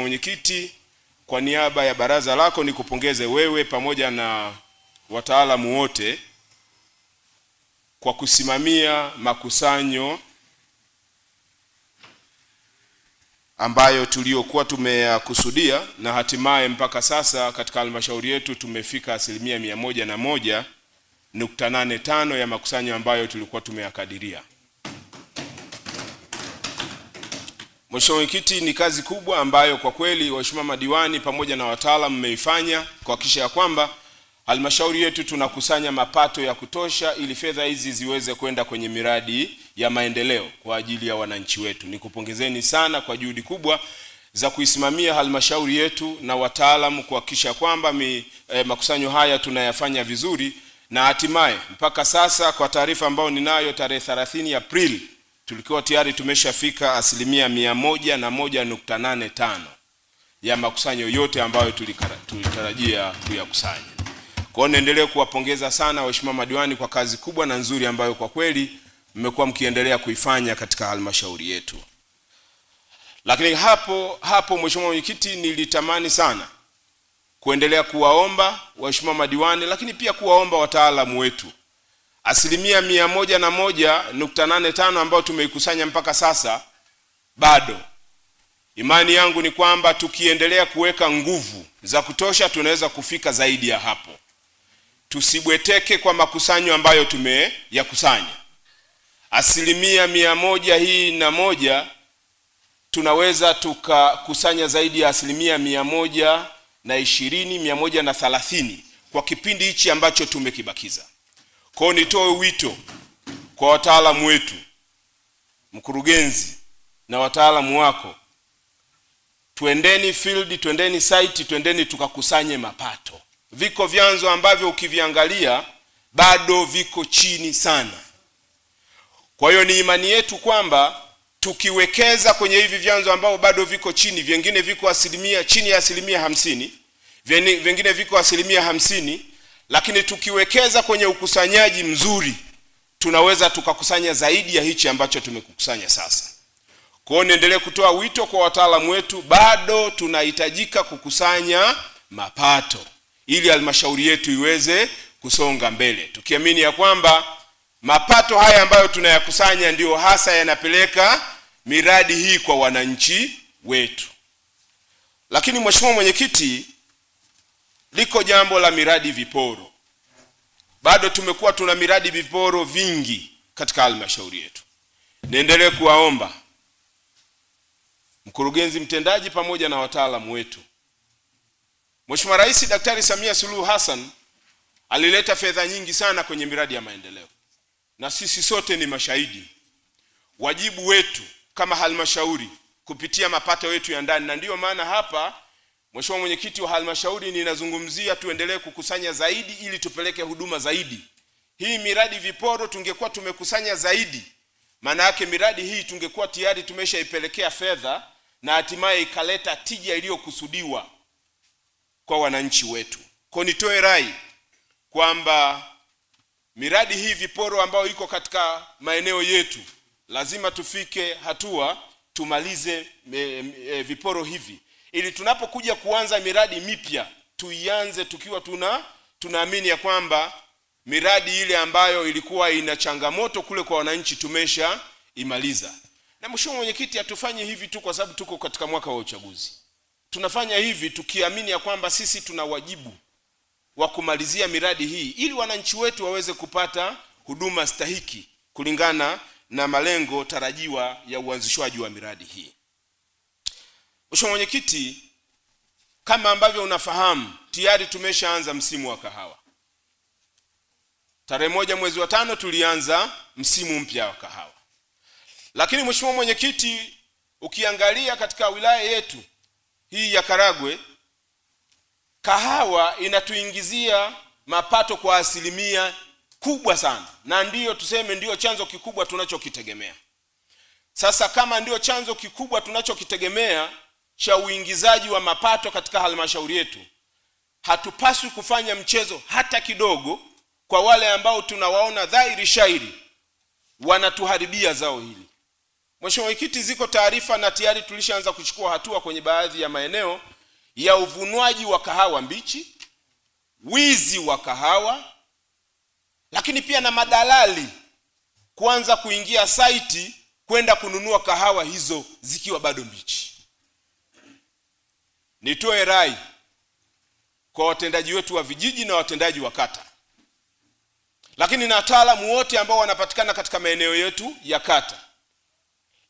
Mwenyekiti, kwa niaba ya baraza lako nikupongeze wewe pamoja na wataalamu wote kwa kusimamia makusanyo ambayo tuliokuwa tumeyakusudia, na hatimaye mpaka sasa katika halmashauri yetu tumefika 101.85 ya makusanyo ambayo tulikuwa tumeyakadiria. Mheshimiwa Mwenyekiti, ni kazi kubwa ambayo kwa kweli waheshimiwa madiwani pamoja na wataalamu mmeifanya kuhakikisha ya kwamba halmashauri yetu tunakusanya mapato ya kutosha ili fedha hizi ziweze kwenda kwenye miradi ya maendeleo kwa ajili ya wananchi wetu. Nikupongezeni sana kwa juhudi kubwa za kuisimamia halmashauri yetu na wataalamu kuhakikisha kwamba makusanyo haya tunayafanya vizuri, na hatimaye mpaka sasa kwa taarifa ambayo ninayo tarehe 30 Aprili tulikuwa tayari tumeshafika 101.85 ya makusanyo yote ambayo tulitarajia kuyakusanya. Kwa hiyo naendelee kuwapongeza sana waheshimiwa madiwani kwa kazi kubwa na nzuri ambayo kwa kweli mmekuwa mkiendelea kuifanya katika halmashauri yetu. Lakini hapo Mheshimiwa Mwenyekiti, nilitamani sana kuendelea kuwaomba waheshimiwa madiwani, lakini pia kuwaomba wataalamu wetu 101.85 ambayo tumeikusanya mpaka sasa bado. Imani yangu ni kwamba tukiendelea kuweka nguvu za kutosha tunaweza kufika zaidi ya hapo. Tusibweteke kwa makusanyo ambayo tumeyakusanya. 100 hii na moja tunaweza tukakusanya zaidi ya 120, 130 kwa kipindi hichi ambacho tumekibakiza. Kwa nitoe wito kwa wataalamu wetu, mkurugenzi na wataalamu wako, tuendeni field, tuendeni site, tuendeni tukakusanye mapato. Viko vyanzo ambavyo ukiviangalia bado viko chini sana. Kwa hiyo ni imani yetu kwamba tukiwekeza kwenye hivi vyanzo ambao bado viko chini, vingine viko chini ya 50%, vingine viko 50%, lakini tukiwekeza kwenye ukusanyaji mzuri tunaweza tukakusanya zaidi ya hichi ambacho tumekukusanya sasa. Kwa hiyo niendelee kutoa wito kwa wataalamu wetu, bado tunahitajika kukusanya mapato ili halmashauri yetu iweze kusonga mbele, tukiamini ya kwamba mapato haya ambayo tunayakusanya ndio hasa yanapeleka miradi hii kwa wananchi wetu. Lakini Mheshimiwa Mwenyekiti, liko jambo la miradi viporo. Bado tumekuwa tuna miradi viporo vingi katika halmashauri yetu. Niendelee kuwaomba mkurugenzi mtendaji pamoja na wataalamu wetu. Mheshimiwa Rais Daktari Samia Suluhu Hassan alileta fedha nyingi sana kwenye miradi ya maendeleo, na sisi sote ni mashahidi. Wajibu wetu kama halmashauri kupitia mapato yetu ya ndani, na ndio maana hapa Mheshimiwa Mwenyekiti wa halmashauri ninazungumzia tuendelee kukusanya zaidi ili tupeleke huduma zaidi. Hii miradi viporo tungekuwa tumekusanya zaidi, maana yake miradi hii tungekuwa tayari tumeshaipelekea fedha na hatimaye ikaleta tija iliyokusudiwa kwa wananchi wetu. Kwa nitoe rai kwamba miradi hii viporo ambayo iko katika maeneo yetu lazima tufike hatua tumalize viporo hivi, ili tunapokuja kuanza miradi mipya tuianze tukiwa tunaamini ya kwamba miradi ile ambayo ilikuwa ina changamoto kule kwa wananchi tumesha imaliza. Na Mheshimiwa Mwenyekiti, hatufanye hivi tu kwa sababu tuko katika mwaka wa uchaguzi. Tunafanya hivi tukiamini ya kwamba sisi tuna wajibu wa kumalizia miradi hii ili wananchi wetu waweze kupata huduma stahiki kulingana na malengo tarajiwa ya uanzishwaji wa miradi hii. Mheshimiwa Mwenyekiti, kama ambavyo unafahamu, tayari tumeshaanza msimu wa kahawa. Tarehe 1 mwezi wa 5 tulianza msimu mpya wa kahawa. Lakini Mheshimiwa Mwenyekiti, ukiangalia katika wilaya yetu hii ya Karagwe, kahawa inatuingizia mapato kwa 1% kubwa sana, na ndiyo tuseme ndio chanzo kikubwa tunachokitegemea. Sasa kama ndio chanzo kikubwa tunachokitegemea cha uingizaji wa mapato katika halmashauri yetu, hatupaswi kufanya mchezo hata kidogo kwa wale ambao tunawaona dhahiri shairi wanatuharibia zao hili. Mheshimiwa Mwenyekiti, ziko taarifa na tayari tulishaanza kuchukua hatua kwenye baadhi ya maeneo ya uvunwaji wa kahawa mbichi, wizi wa kahawa, lakini pia na madalali kuanza kuingia saiti kwenda kununua kahawa hizo zikiwa bado mbichi. Nitoe rai kwa watendaji wetu wa vijiji na watendaji wa kata, lakini na wataalamu wote ambao wanapatikana katika maeneo yetu ya kata,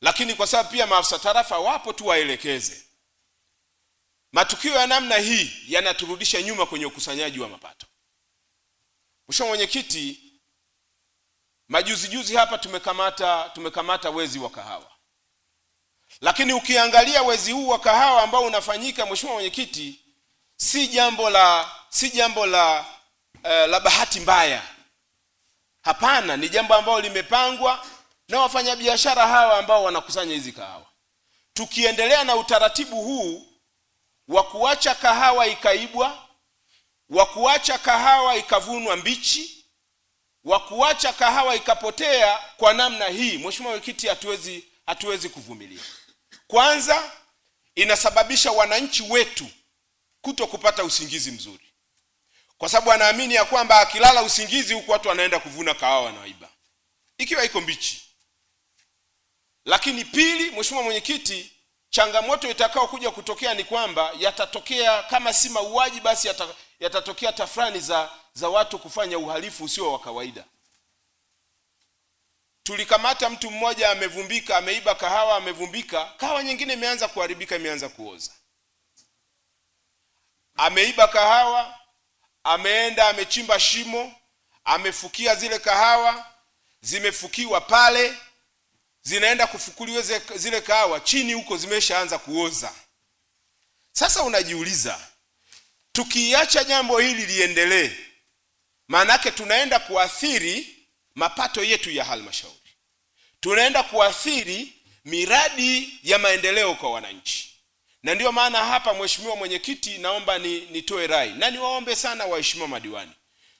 lakini kwa sababu pia maafisa tarafa wapo, tu waelekeze. Matukio ya namna hii yanaturudisha nyuma kwenye ukusanyaji wa mapato. Mheshimiwa Mwenyekiti, majuzi hapa tumekamata wezi wa kahawa. Lakini ukiangalia wezi huu wa kahawa ambao unafanyika, Mheshimiwa Mwenyekiti, si jambo la bahati mbaya. Hapana, ni jambo ambalo limepangwa na wafanyabiashara hawa ambao wanakusanya hizi kahawa. Tukiendelea na utaratibu huu wa kuacha kahawa ikaibwa, wa kuacha kahawa ikavunwa mbichi, wa kuacha kahawa ikapotea kwa namna hii, Mheshimiwa Mwenyekiti, hatuwezi kuvumilia. Kwanza, inasababisha wananchi wetu kuto kupata usingizi mzuri, kwa sababu anaamini ya kwamba akilala usingizi huku watu wanaenda kuvuna kahawa na waiba ikiwa iko mbichi. Lakini pili, Mheshimiwa Mwenyekiti, changamoto itakao kuja kutokea ni kwamba yatatokea, kama si mauaji basi yatatokea tafrani za watu kufanya uhalifu usio wa kawaida. Tulikamata mtu mmoja amevumbika, ameiba kahawa, amevumbika, kahawa nyingine imeanza kuharibika, imeanza kuoza. Ameiba kahawa, ameenda amechimba shimo, amefukia zile kahawa, zimefukiwa pale, zinaenda kufukuliwa zile kahawa chini huko, zimeshaanza kuoza. Sasa unajiuliza, tukiacha jambo hili liendelee, maana yake tunaenda kuathiri mapato yetu ya halmashauri, tunaenda kuathiri miradi ya maendeleo kwa wananchi. Na ndio maana hapa, Mheshimiwa Mwenyekiti, naomba nitoe rai na niwaombe sana waheshimiwa madiwani.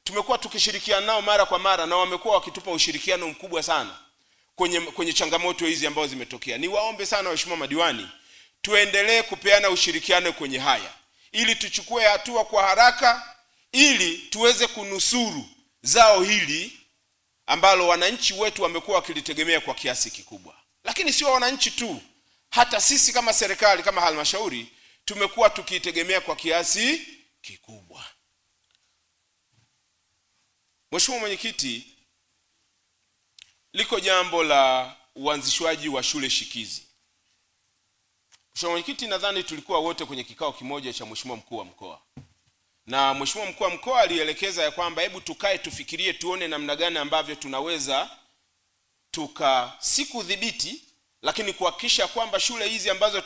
Tumekuwa tukishirikiana nao mara kwa mara na wamekuwa wakitupa ushirikiano mkubwa sana kwenye changamoto hizi ambazo zimetokea. Niwaombe sana waheshimiwa madiwani, tuendelee kupeana ushirikiano kwenye haya ili tuchukue hatua kwa haraka, ili tuweze kunusuru zao hili ambalo wananchi wetu wamekuwa wakilitegemea kwa kiasi kikubwa. Lakini sio wananchi tu, hata sisi kama serikali, kama halmashauri, tumekuwa tukitegemea kwa kiasi kikubwa. Mheshimiwa Mwenyekiti, liko jambo la uanzishwaji wa shule shikizi. Mheshimiwa Mwenyekiti, nadhani tulikuwa wote kwenye kikao kimoja cha Mheshimiwa Mkuu wa Mkoa. Na Mheshimiwa Mkuu wa Mkoa alielekeza ya kwamba hebu tukae tufikirie, tuone namna gani ambavyo tunaweza kudhibiti, lakini kuhakikisha kwamba shule hizi ambazo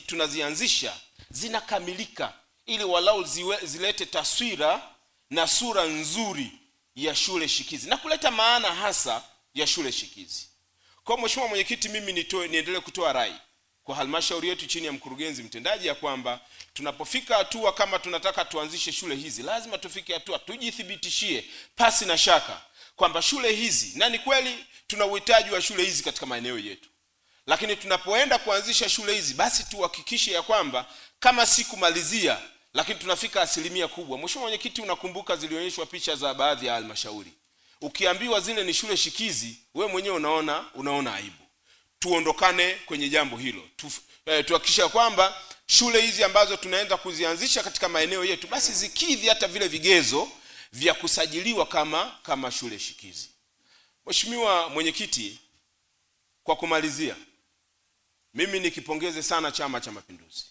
tunazianzisha zinakamilika, ili walau zilete taswira na sura nzuri ya shule shikizi na kuleta maana hasa ya shule shikizi. Kwa Mheshimiwa Mwenyekiti, mimi niendelee kutoa rai kwa halmashauri yetu chini ya mkurugenzi mtendaji ya kwamba tunapofika hatua kama tunataka tuanzishe shule hizi, lazima tufike hatua tujithibitishie pasi na shaka kwamba shule hizi, na ni kweli tuna uhitaji wa shule hizi katika maeneo yetu, lakini tunapoenda kuanzisha shule hizi basi tuhakikishe ya kwamba kama si kumalizia, lakini tunafika asilimia kubwa. Mheshimiwa Mwenyekiti, unakumbuka zilionyeshwa picha za baadhi ya halmashauri, ukiambiwa zile ni shule shikizi, we mwenyewe unaona aibu. Tuondokane kwenye jambo hilo. Tuhakikisha kwamba shule hizi ambazo tunaenda kuzianzisha katika maeneo yetu basi zikidhi hata vile vigezo vya kusajiliwa kama shule shikizi. Mheshimiwa Mwenyekiti, kwa kumalizia, mimi nikipongeze sana Chama cha Mapinduzi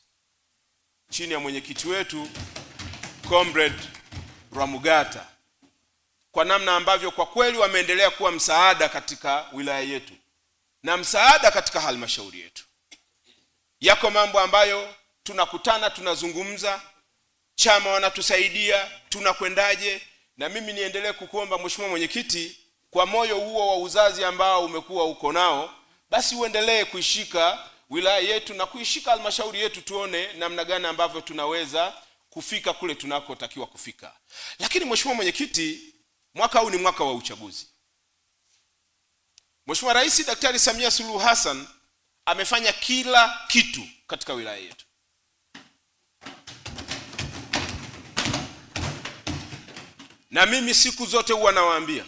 chini ya mwenyekiti wetu Comrade Ramugata kwa namna ambavyo kwa kweli wameendelea kuwa msaada katika wilaya yetu na msaada katika halmashauri yetu. Yako mambo ambayo tunakutana, tunazungumza, chama wanatusaidia, tunakwendaje, na mimi niendelee kukuomba Mheshimiwa Mwenyekiti, kwa moyo huo wa uzazi ambao umekuwa uko nao, basi uendelee kuishika wilaya yetu na kuishika halmashauri yetu, tuone namna gani ambavyo tunaweza kufika kule tunakotakiwa kufika. Lakini Mheshimiwa Mwenyekiti, mwaka huu ni mwaka wa uchaguzi. Mheshimiwa Rais Daktari Samia Suluhu Hassan amefanya kila kitu katika wilaya yetu. Na mimi siku zote huwa nawaambia,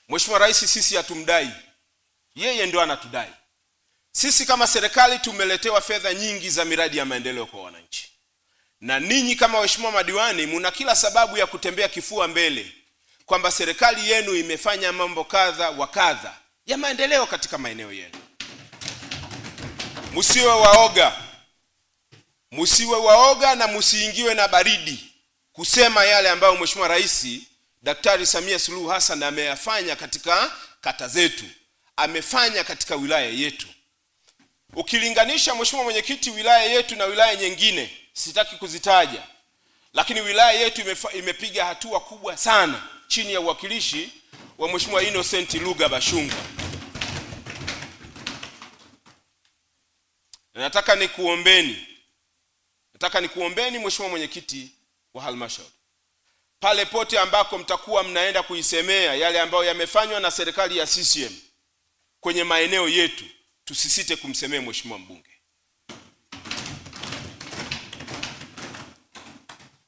Mheshimiwa Rais sisi hatumdai, yeye ndio anatudai. Sisi kama serikali tumeletewa fedha nyingi za miradi ya maendeleo kwa wananchi. Na ninyi kama waheshimiwa madiwani muna kila sababu ya kutembea kifua mbele kwamba serikali yenu imefanya mambo kadha wa kadha ya maendeleo katika maeneo yenu. Msiwe waoga na msiingiwe na baridi kusema yale ambayo Mheshimiwa Rais Daktari Samia Suluhu Hassan ameyafanya katika kata zetu, amefanya katika wilaya yetu. Ukilinganisha Mheshimiwa Mwenyekiti, wilaya yetu na wilaya nyingine, sitaki kuzitaja, lakini wilaya yetu imepiga hatua kubwa sana chini ya uwakilishi wa Mheshimiwa Innocent Luga Bashungwa. Nataka nikuombeni Mheshimiwa Mwenyekiti wa halmashauri, pale pote ambako mtakuwa mnaenda kuisemea yale ambayo yamefanywa na serikali ya CCM kwenye maeneo yetu, tusisite kumsemea Mheshimiwa mbunge.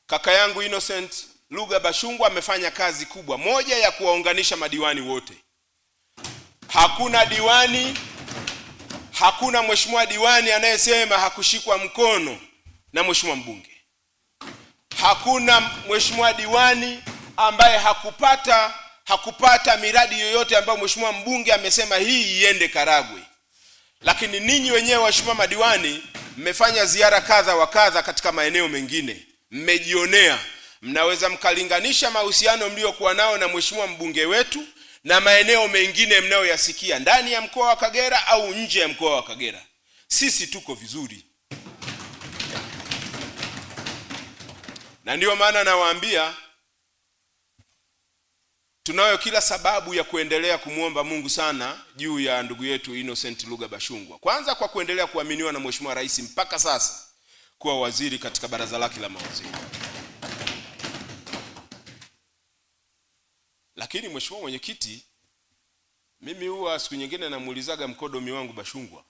Kaka yangu Innocent Luga Bashungwa amefanya kazi kubwa, moja ya kuwaunganisha madiwani wote. Hakuna mheshimiwa diwani anayesema hakushikwa mkono na mheshimiwa mbunge. Hakuna mheshimiwa diwani ambaye hakupata miradi yoyote ambayo mheshimiwa mbunge amesema hii iende Karagwe. Lakini ninyi wenyewe waheshimiwa madiwani mmefanya ziara kadha wa kadha katika maeneo mengine. Mmejionea, mnaweza mkalinganisha mahusiano mliokuwa nao na mheshimiwa mbunge wetu na maeneo mengine mnayoyasikia ndani ya mkoa wa Kagera au nje ya mkoa wa Kagera. Sisi tuko vizuri. Na ndio maana nawaambia tunayo kila sababu ya kuendelea kumuomba Mungu sana juu ya ndugu yetu Innocent Luga Bashungwa. Kwanza kwa kuendelea kuaminiwa na Mheshimiwa Rais mpaka sasa kuwa waziri katika baraza lake la mawaziri. Lakini Mheshimiwa Mwenyekiti, mimi huwa siku nyingine namuulizaga mkodomi wangu Bashungwa,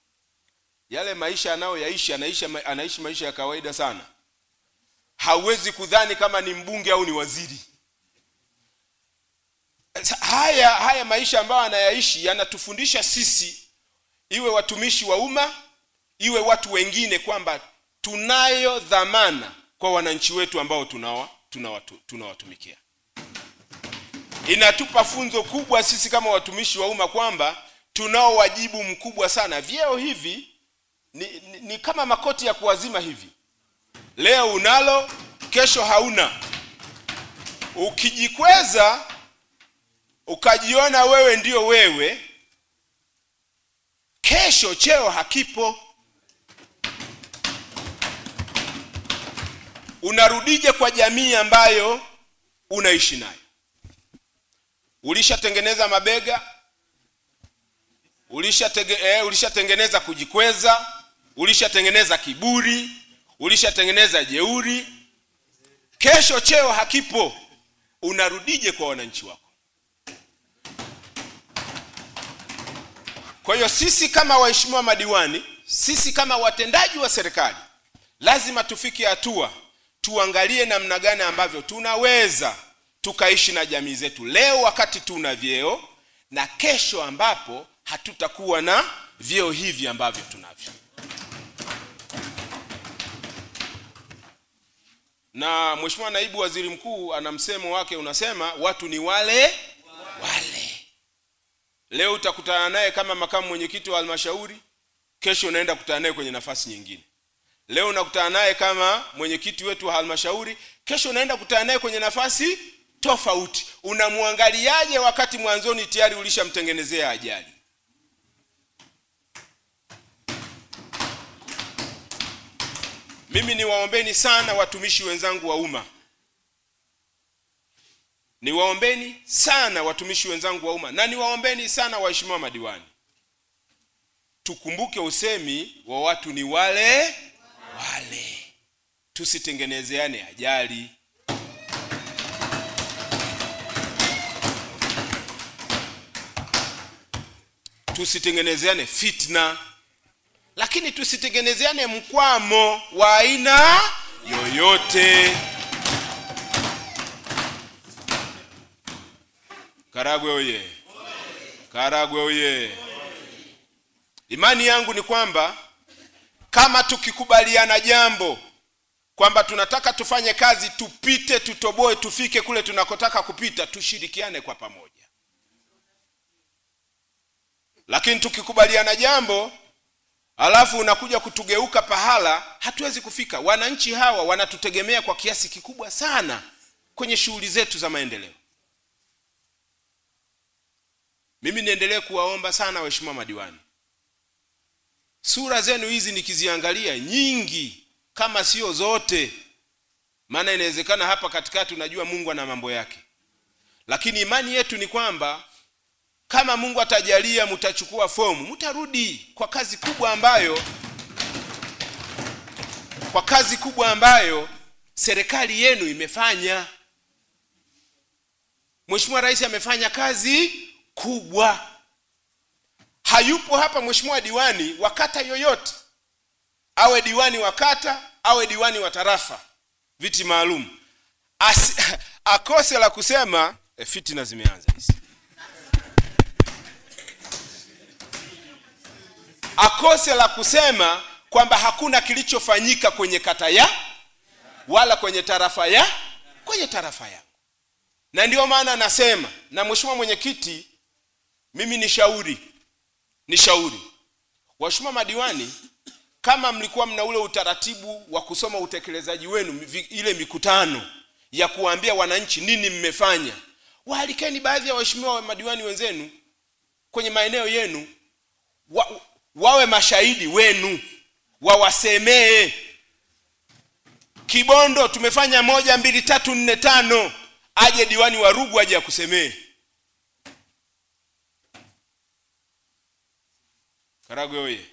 yale maisha anayoyaishi anaishi maisha ya kawaida sana. Hauwezi kudhani kama ni mbunge au ni waziri. Haya maisha ambayo anayaishi yanatufundisha sisi, iwe watumishi wa umma, iwe watu wengine, kwamba tunayo dhamana kwa wananchi wetu ambao tunawatumikia. Inatupa funzo kubwa sisi kama watumishi wa umma kwamba tunao wajibu mkubwa sana. Vyeo hivi ni kama makoti ya kuwazima hivi. Leo unalo, kesho hauna. Ukijikweza ukajiona wewe ndio wewe, kesho cheo hakipo. Unarudije kwa jamii ambayo unaishi nayo? Ulishatengeneza mabega, ulishatengeneza kujikweza, ulishatengeneza kiburi, ulishatengeneza jeuri. Kesho cheo hakipo. Unarudije kwa wananchi wako? Kwa hiyo sisi kama waheshimiwa madiwani, sisi kama watendaji wa serikali, lazima tufike hatua tuangalie namna gani ambavyo tunaweza tukaishi na jamii zetu leo wakati tuna vyeo, na kesho ambapo hatutakuwa na vyeo hivi ambavyo tunavyo. Na Mheshimiwa Naibu Waziri Mkuu ana msemo wake unasema watu ni wale. Leo utakutana naye kama makamu mwenyekiti wa halmashauri, kesho unaenda kukutana naye kwenye nafasi nyingine. Leo unakutana naye kama mwenyekiti wetu wa halmashauri, kesho unaenda kukutana naye kwenye nafasi tofauti. Unamwangaliaje wakati mwanzoni tayari ulishamtengenezea ajali? Mimi niwaombeni sana watumishi wenzangu wa umma. Niwaombeni sana watumishi wenzangu wa umma, na niwaombeni sana waheshimiwa madiwani. Tukumbuke usemi wa watu ni wale. Tusitengenezeane ajali. Tusitengenezeane fitna. lakini tusitengenezeane mkwamo wa aina yoyote. Karagwe oye! Karagwe oye! Imani yangu ni kwamba kama tukikubaliana jambo kwamba tunataka tufanye kazi, tupite, tutoboe, tufike kule tunakotaka kupita, tushirikiane kwa pamoja. Lakini tukikubaliana jambo alafu unakuja kutugeuka pahala, hatuwezi kufika. Wananchi hawa wanatutegemea kwa kiasi kikubwa sana kwenye shughuli zetu za maendeleo. Mimi niendelee kuwaomba sana waheshimiwa madiwani. Sura zenu hizi nikiziangalia nyingi kama sio zote, maana inawezekana hapa katikati unajua Mungu ana mambo yake. Lakini imani yetu ni kwamba kama Mungu atajalia mtachukua fomu, mtarudi kwa kazi kubwa ambayo serikali yenu imefanya. Mheshimiwa Rais amefanya kazi kubwa. Hayupo hapa mheshimiwa diwani wa kata yoyote, awe diwani wa kata, awe diwani wa tarafa, viti maalum, akose la kusema fitina zimeanza hizi. Akose la kusema kwamba hakuna kilichofanyika kwenye kata ya wala kwenye tarafa ya yangu. Na ndio maana nasema, na mheshimiwa mwenyekiti, mimi ni shauri waheshimiwa madiwani, kama mlikuwa mna ule utaratibu wa kusoma utekelezaji wenu, ile mikutano ya kuambia wananchi nini mmefanya, waalikeni baadhi ya waheshimiwa madiwani wenzenu kwenye maeneo yenu, wawe mashahidi wenu, wawasemee. Kibondo tumefanya 1 2 3 4 5, aje diwani wa Rugu aje akusemee. Karagwe oye!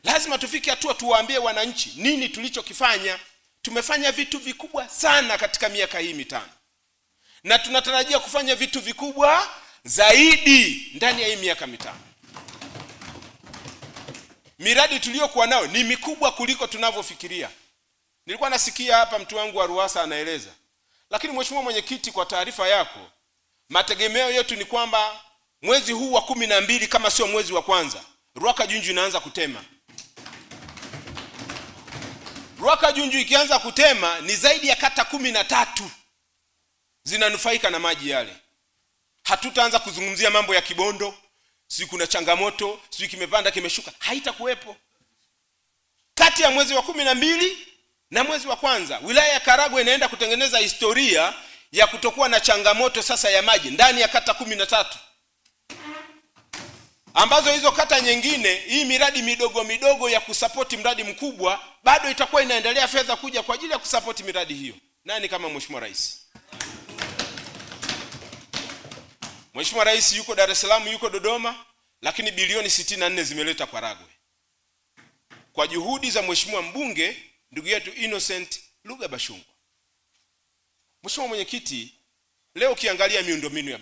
Lazima tufike hatua tuwaambie wananchi nini tulichokifanya. Tumefanya vitu vikubwa sana katika miaka hii 5. Na tunatarajia kufanya vitu vikubwa zaidi ndani ya hii miaka 5. Miradi tuliyokuwa nao ni mikubwa kuliko tunavyofikiria. Nilikuwa nasikia hapa mtu wangu wa Ruwasa anaeleza. Lakini mheshimiwa mwenyekiti, kwa taarifa yako, mategemeo yetu ni kwamba mwezi huu wa 12 kama sio mwezi wa kwanza, Rwakajunju inaanza kutema. Rwakajunju ikianza kutema ni zaidi ya kata 13 zinanufaika na maji yale. Hatutaanza kuzungumzia mambo ya Kibondo, si kuna changamoto, si kimepanda kimeshuka, haitakuwepo. Kati ya mwezi wa 12 na mwezi wa kwanza, wilaya ya Karagwe inaenda kutengeneza historia ya kutokuwa na changamoto sasa ya maji ndani ya kata 13. Ambazo hizo kata nyingine, hii miradi midogo ya kusapoti mradi mkubwa bado itakuwa inaendelea fedha kuja kwa ajili ya kusapoti miradi hiyo. Nani kama Mheshimiwa Rais? Mheshimiwa Rais yuko Dar es Salaam, yuko Dodoma, lakini bilioni 64 zimeleta kwa Karagwe. Kwa juhudi za mheshimiwa mbunge ndugu yetu Innocent Luga Bashungwa. Mheshimiwa mwenyekiti, leo ukiangalia miundombinu ya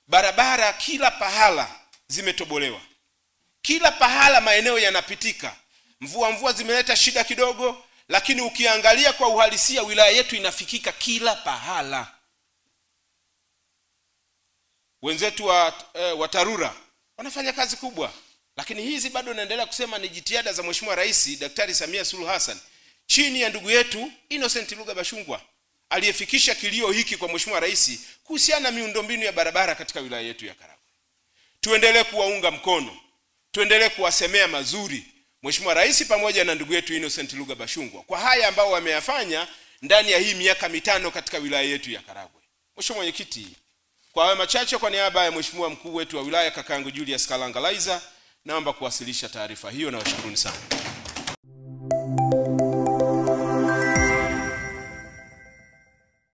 barabara kila pahala zimetobolewa. Kila pahala maeneo yanapitika. Mvua zimeleta shida kidogo, lakini ukiangalia kwa uhalisia wilaya yetu inafikika kila pahala. Wenzetu wa TARURA wanafanya kazi kubwa, lakini hizi bado naendelea kusema ni jitihada za Mheshimiwa Rais Daktari Samia Suluhu Hassan chini ya ndugu yetu Innocent Luga Bashungwa, aliyefikisha kilio hiki kwa Mheshimiwa Rais kuhusiana na miundombinu ya barabara katika wilaya yetu ya Karagwe. Tuendelee kuwaunga mkono, tuendelee kuwasemea mazuri Mheshimiwa Rais pamoja na ndugu yetu Innocent Luga Bashungwa kwa haya ambao wameyafanya ndani ya hii miaka 5 katika wilaya yetu ya Karagwe. Mheshimiwa mwenyekiti, kwa haya machache, kwa niaba ya Mheshimiwa mkuu wetu wa wilaya kakangu Julius Kalanga Laizer, naomba kuwasilisha taarifa hiyo na washukuruni sana.